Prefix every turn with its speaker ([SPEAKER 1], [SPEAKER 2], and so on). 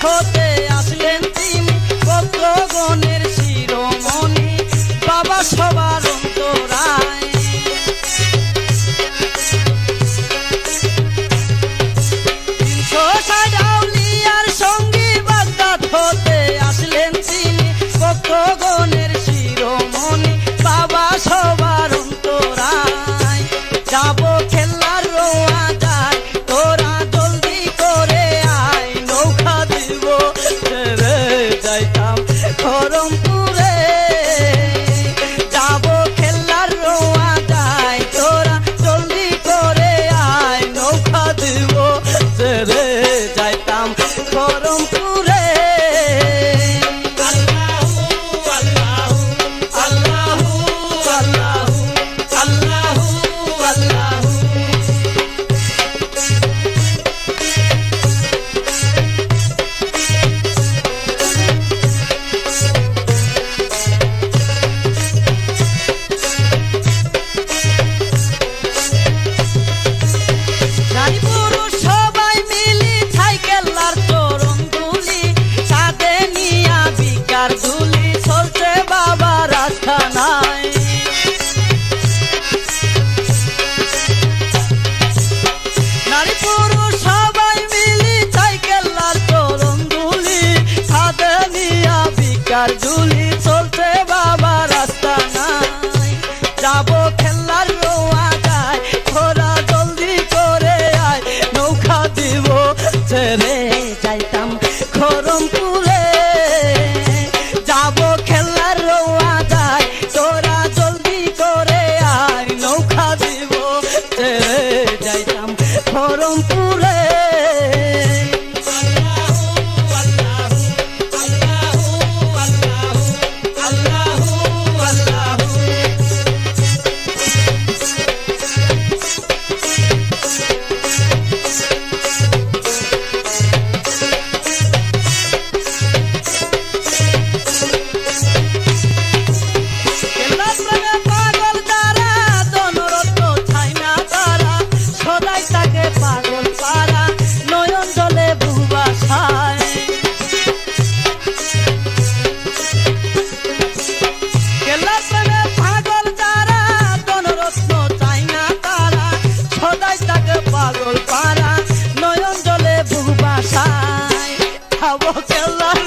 [SPEAKER 1] হতে আসলেন তিনি ভক্তগণের শিরোমণি বাবা সবার অন্তরায়। 360 আউলিয়ার সঙ্গী বাগদাদ হতে আসলেন তিনি ভক্তগণের শিরোমণি বাবা সবার অন্তরায়। যাবো খেলার রোয়া যায় তোরা জলদি করে আয়, নৌকা দিব ছেড়ে যাইতাম খরমপুরে। যাবো খেলার রোয়া যায় তোরা জলদি করে আয়, নৌকা দিব ছেড়ে যাইতাম খরমপুরে। ঝুলি চলছে বাবা রাস্তা নাই। যাবো খেলার রোয়া যায় তোরা জলদি করে আয়, নৌকা দিব ছেড়ে যাইতাম খরমপুরে। যাবো খেলার রোয়া যায় তোরা জলদি করে আয়, নৌকা দিব ছেড়ে যাইতাম খরমপুরে। পাগল পারা নয়ন জলে বুবাসায়, খাবো খেলার